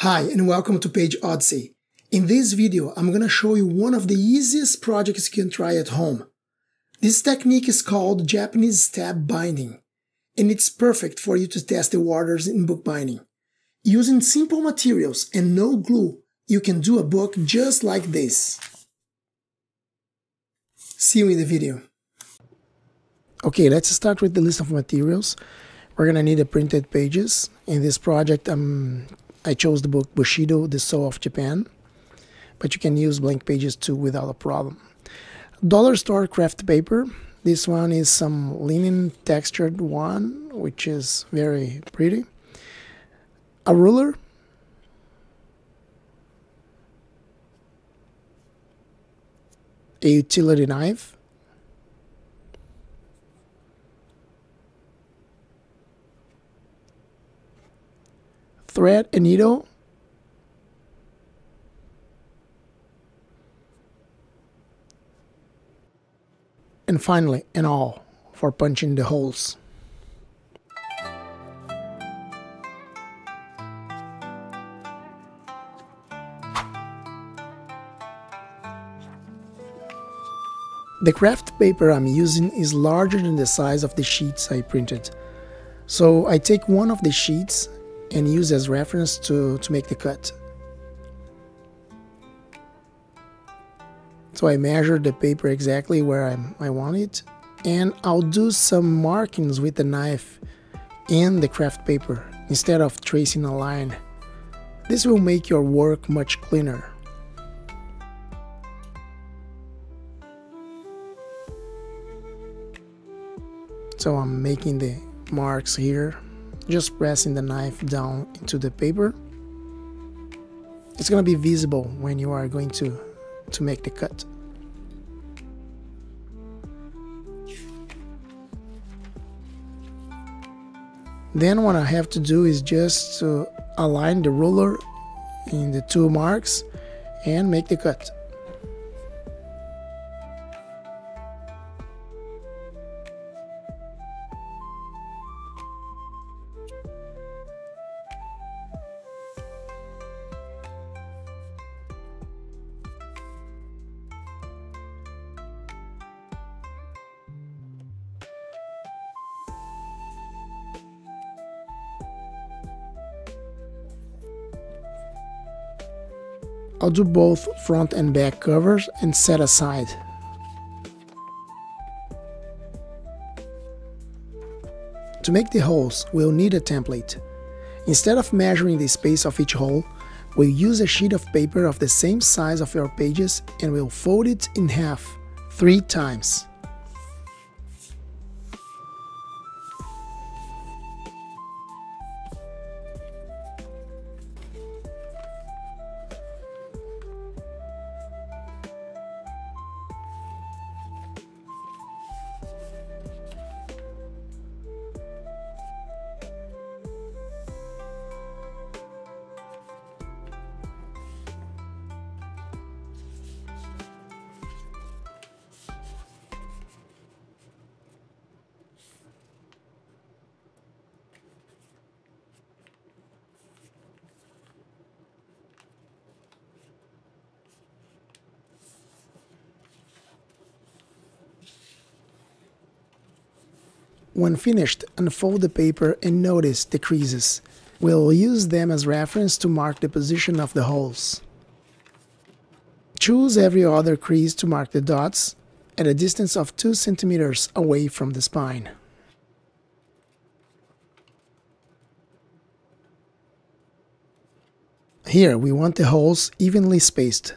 Hi and welcome to Page Odyssey. In this video, I'm going to show you one of the easiest projects you can try at home. This technique is called Japanese stab binding, and it's perfect for you to test the waters in bookbinding. Using simple materials and no glue, you can do a book just like this. See you in the video. Okay, let's start with the list of materials. We're going to need the printed pages. In this project, I chose the book Bushido, The Soul of Japan, but you can use blank pages too without a problem. Dollar store craft paper. This one is some linen textured one, which is very pretty. A ruler. A utility knife. Thread and needle. And finally, an awl for punching the holes. The craft paper I'm using is larger than the size of the sheets I printed. So I take one of the sheets and use as reference to make the cut. So I measure the paper exactly where I want it, and I'll do some markings with the knife in the craft paper instead of tracing a line. This will make your work much cleaner. So I'm making the marks here, just pressing the knife down into the paper. It's going to be visible when you are going to make the cut. Then what I have to do is just to align the ruler in the two marks and make the cut. I'll do both front and back covers and set aside. To make the holes, we'll need a template. Instead of measuring the space of each hole, we'll use a sheet of paper of the same size of your pages and we'll fold it in half 3 times. When finished, unfold the paper and notice the creases. We'll use them as reference to mark the position of the holes. Choose every other crease to mark the dots at a distance of 2 centimeters away from the spine. Here we want the holes evenly spaced.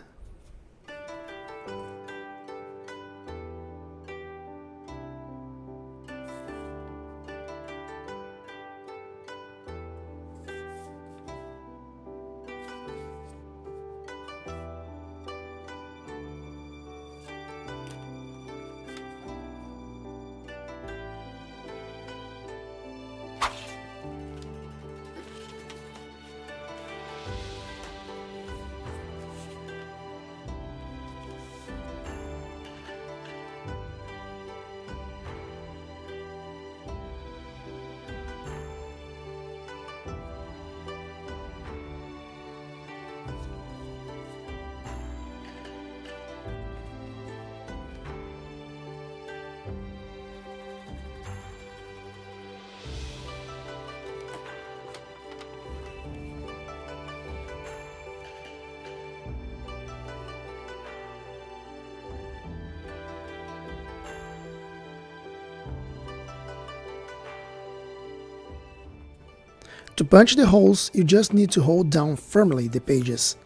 To punch the holes, you just need to hold down firmly the pages,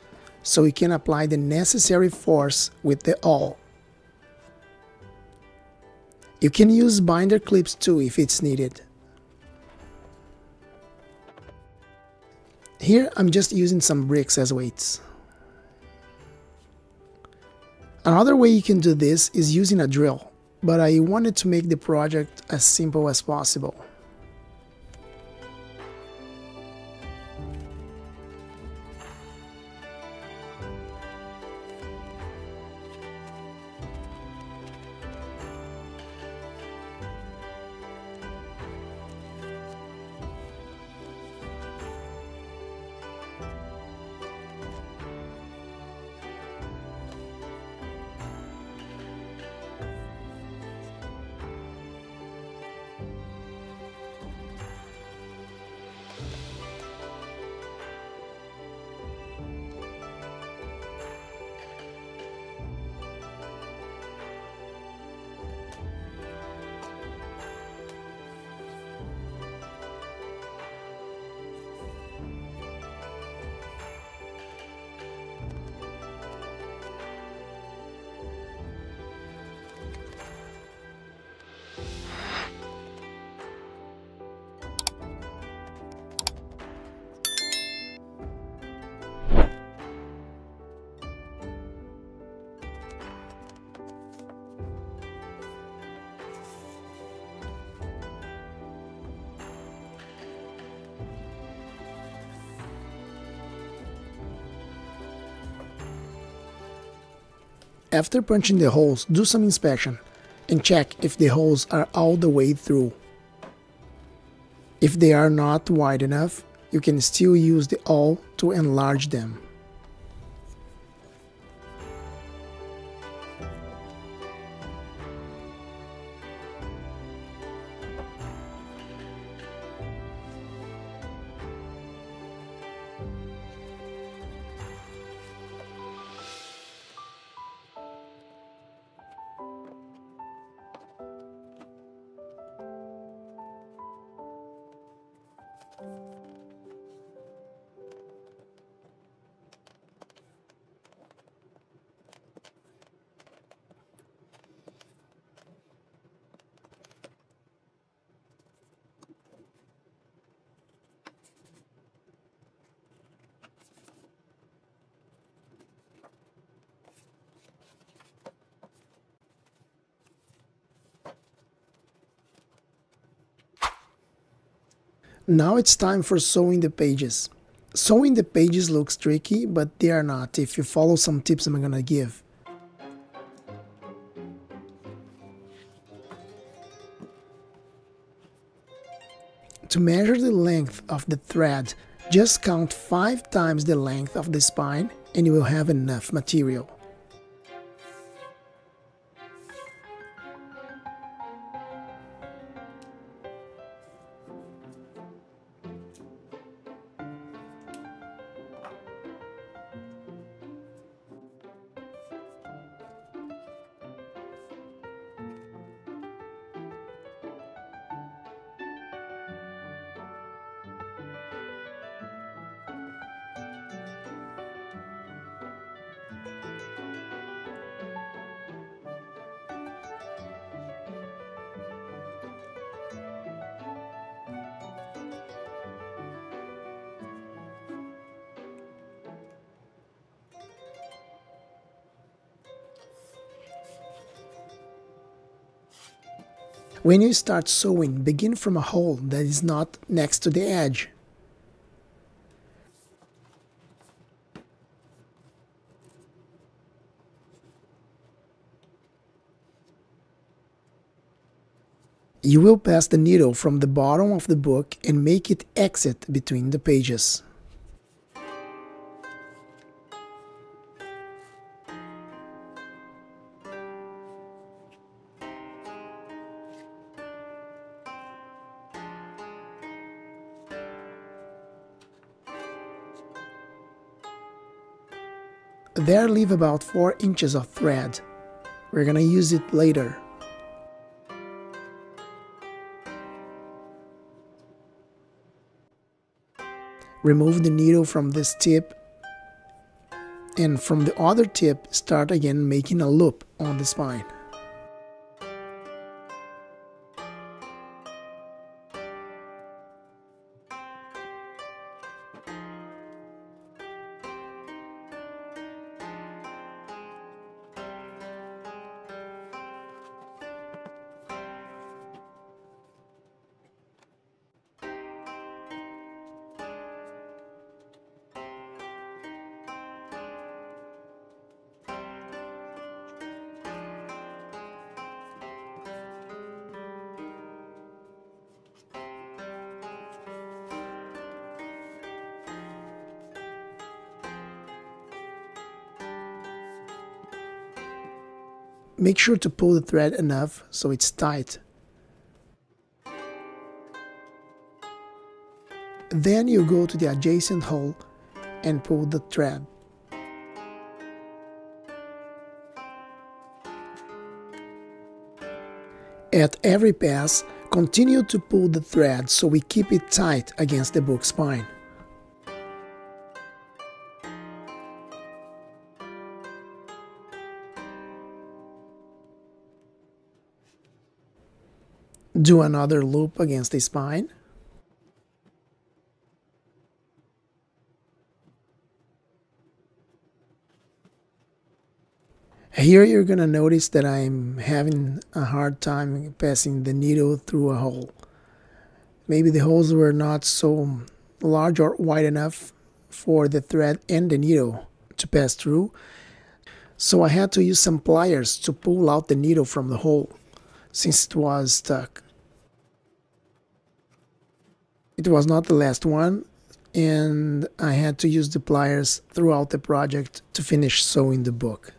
so you can apply the necessary force with the awl. You can use binder clips too if it's needed. Here I'm just using some bricks as weights. Another way you can do this is using a drill, but I wanted to make the project as simple as possible. After punching the holes, do some inspection and check if the holes are all the way through. If they are not wide enough, you can still use the awl to enlarge them. Now it's time for sewing the pages. Sewing the pages looks tricky, but they are not if you follow some tips I'm gonna give. To measure the length of the thread, just count 5 times the length of the spine and you will have enough material. When you start sewing, begin from a hole that is not next to the edge. You will pass the needle from the bottom of the book and make it exit between the pages. There leave about 4 inches of thread. We're gonna use it later. Remove the needle from this tip, and from the other tip start again making a loop on the spine. Make sure to pull the thread enough so it's tight. Then you go to the adjacent hole and pull the thread. At every pass, continue to pull the thread so we keep it tight against the book spine. Do another loop against the spine. Here you're going to notice that I'm having a hard time passing the needle through a hole. Maybe the holes were not so large or wide enough for the thread and the needle to pass through. So I had to use some pliers to pull out the needle from the hole, since it was stuck. It was not the last one, and I had to use the pliers throughout the project to finish sewing the book.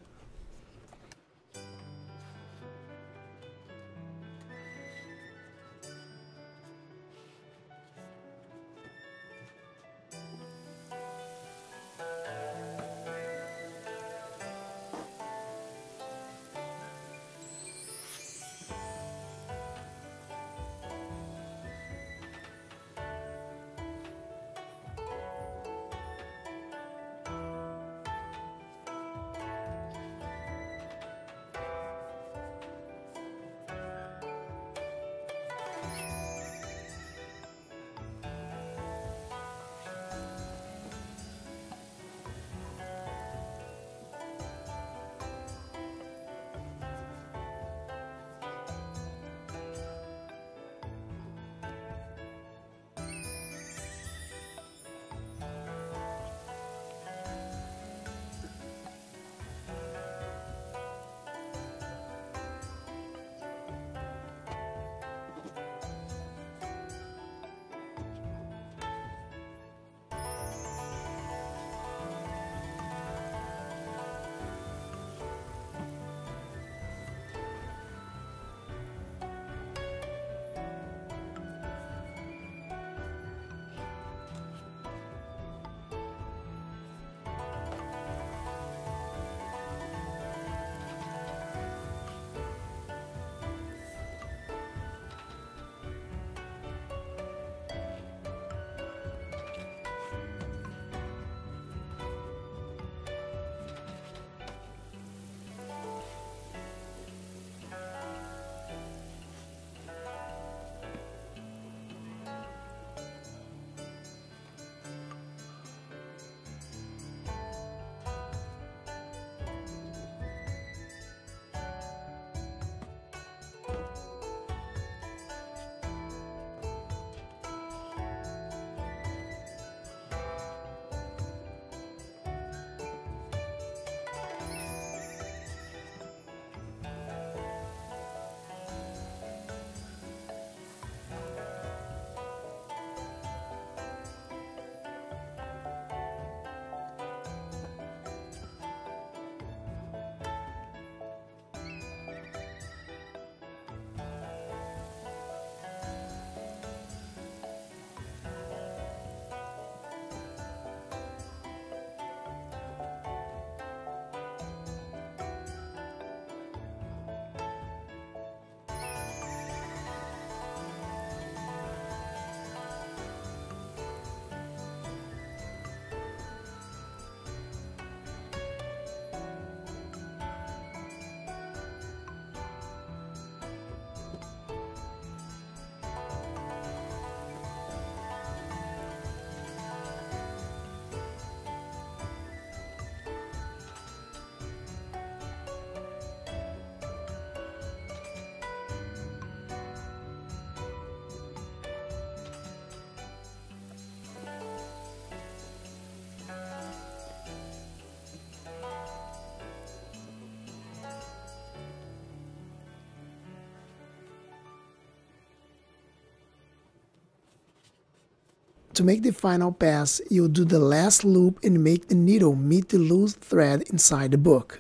To make the final pass, you'll do the last loop and make the needle meet the loose thread inside the book.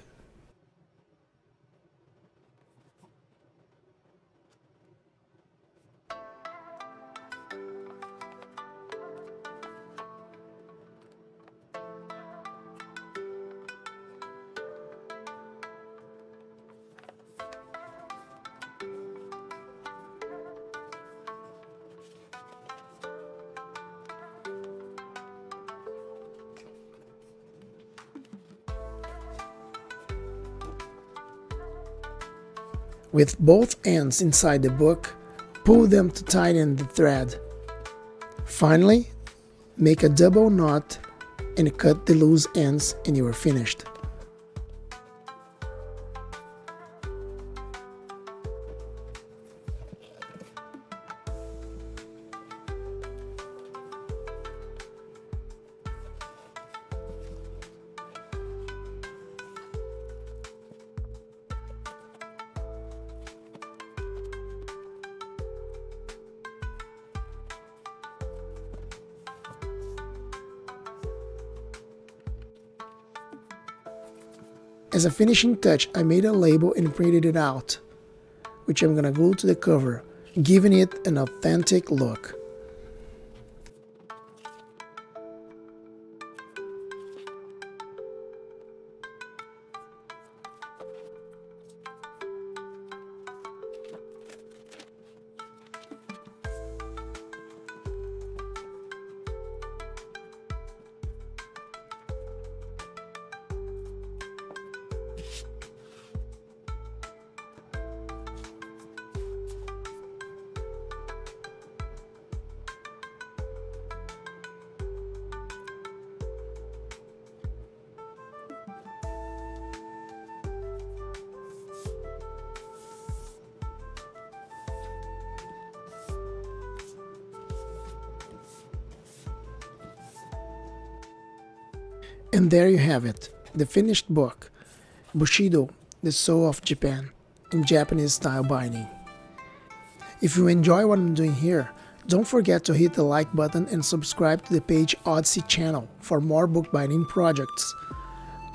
With both ends inside the book, pull them to tighten the thread. Finally, make a double knot and cut the loose ends and you are finished. As a finishing touch, I made a label and printed it out, which I'm gonna glue to the cover, giving it an authentic look. And there you have it, the finished book, Bushido, the Soul of Japan, in Japanese style binding. If you enjoy what I'm doing here, don't forget to hit the like button and subscribe to the Page Odyssey channel for more bookbinding projects.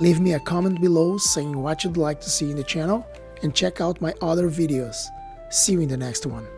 Leave me a comment below saying what you'd like to see in the channel and check out my other videos. See you in the next one.